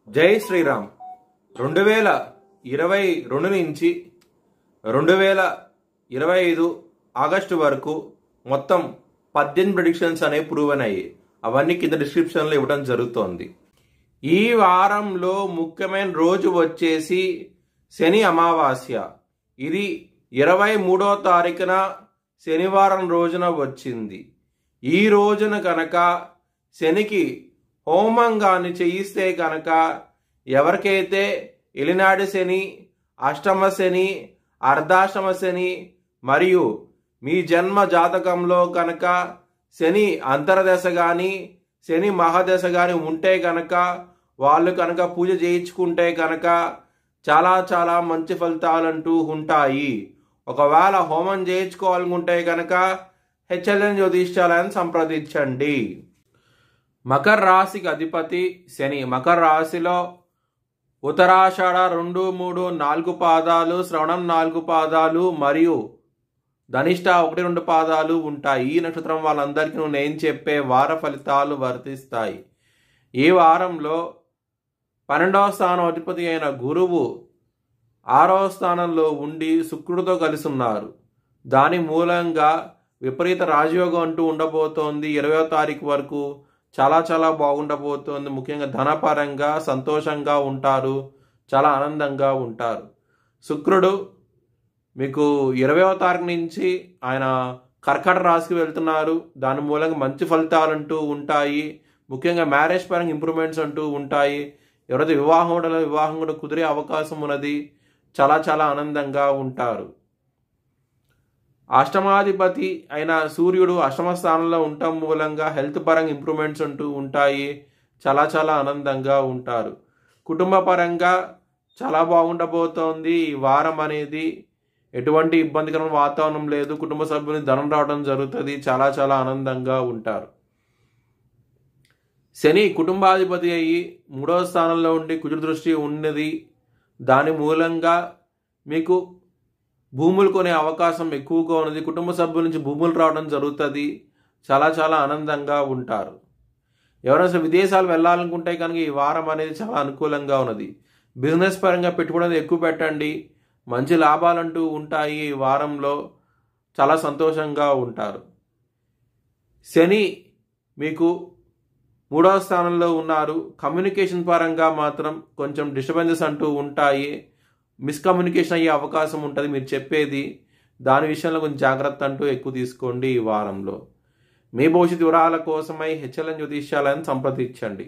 జై శ్రీరామ్. 2022 నుంచి 2025 ఆగస్టు వరకు మొత్తం 18 ప్రెడిక్షన్స్ అనేవి ప్రూవ్ అయ్యాయి. అవన్నీ కింద డిస్క్రిప్షన్లో ఇవ్వడం జరుగుతోంది. ఈ వారంలో ముఖ్యమైన రోజు వచ్చేసి శని అమావాస్య. ఇది 23వ తారీఖున శనివారం రోజున వచ్చింది. ఈ రోజున కనుక శనికి హోమంగాన్ని చేయిస్తే కనుక ఎవరికైతే ఎలినాడి శని, అష్టమ శని, అర్ధాష్టమ శని మరియు మీ జన్మ జాతకంలో కనుక శని అంతర్దశ కానీ శని మహాదశ కానీ ఉంటే కనుక వాళ్ళు కనుక పూజ చేయించుకుంటే కనుక చాలా చాలా మంచి ఫలితాలంటూ ఉంటాయి. ఒకవేళ హోమం చేయించుకోవాలనుకుంటే కనుక హెచ్ఎల్ఎన్ జ్యోతిష్యాలయాన్ని సంప్రదించండి. మకర రాశికి అధిపతి శని. మకర రాశిలో ఉత్తరాషాఢ 2, 3, 4 పాదాలు, శ్రవణం 4 పాదాలు మరియు ధనిష్ట 1, 2 పాదాలు ఉంటాయి. ఈ నక్షత్రం వాళ్ళందరికీ నేను చెప్పే వార ఫలితాలు వర్తిస్తాయి. ఈ వారంలో 12వ స్థానం అధిపతి అయిన గురువు 6వ స్థానంలో ఉండి శుక్రుడితో కలిసి ఉన్నారు. దాని మూలంగా విపరీత రాజయోగం అంటూ ఉండబోతోంది. 20వ తారీఖు వరకు చాలా చాలా బాగుండబోతోంది. ముఖ్యంగా ధనపరంగా సంతోషంగా ఉంటారు, చాలా ఆనందంగా ఉంటారు. శుక్రుడు మీకు 20వ తారీఖు నుంచి ఆయన కర్కాటక రాశికి వెళ్తున్నారు. దాని మూలంగా మంచి ఫలితాలంటూ ఉంటాయి. ముఖ్యంగా మ్యారేజ్ పరంగా ఇంప్రూవ్మెంట్స్ అంటూ ఉంటాయి. ఎవరైతే వివాహం కూడా కుదిరే అవకాశం ఉన్నది. చాలా చాలా ఆనందంగా ఉంటారు. అష్టమాధిపతి అయిన సూర్యుడు అష్టమ స్థానంలో ఉండటం మూలంగా హెల్త్ పరంగా ఇంప్రూవ్మెంట్స్ అంటూ ఉంటాయి. చాలా చాలా ఆనందంగా ఉంటారు. కుటుంబ పరంగా చాలా బాగుండబోతోంది. ఈ వారం అనేది ఎటువంటి ఇబ్బందికరమైన వాతావరణం లేదు. కుటుంబ సభ్యుని ధనం రావడం జరుగుతుంది. చాలా చాలా ఆనందంగా ఉంటారు. శని కుటుంబాధిపతి అయ్యి 3వ స్థానంలో ఉండి కుజుడు దృష్టి ఉన్నది. దాని మూలంగా మీకు భూములు కొనే అవకాశం ఎక్కువగా ఉన్నది. కుటుంబ సభ్యుల నుంచి భూములు రావడం జరుగుతుంది. చాలా చాలా ఆనందంగా ఉంటారు. ఎవరైనా విదేశాలు వెళ్ళాలనుకుంటే కనుక ఈ వారం అనేది చాలా అనుకూలంగా ఉన్నది. బిజినెస్ పరంగా పెట్టుబడి ఎక్కువ పెట్టండి. మంచి లాభాలంటూ ఉంటాయి. ఈ వారంలో చాలా సంతోషంగా ఉంటారు. శని మీకు 3వ స్థానంలో ఉన్నారు. కమ్యూనికేషన్ పరంగా మాత్రం కొంచెం డిస్టర్బెన్సెస్ అంటూ ఉంటాయి. మిస్కమ్యూనికేషన్ అయ్యే అవకాశం ఉంటుంది. మీరు చెప్పేది దాని విషయంలో కొంచెం జాగ్రత్త అంటూ ఎక్కువ తీసుకోండి. ఈ వారంలో మీ భవిష్యత్ వివరాల కోసమై హెచ్ఎల్ఎన్ జ్యోతిష్యాలయాన్ని సంప్రదించండి.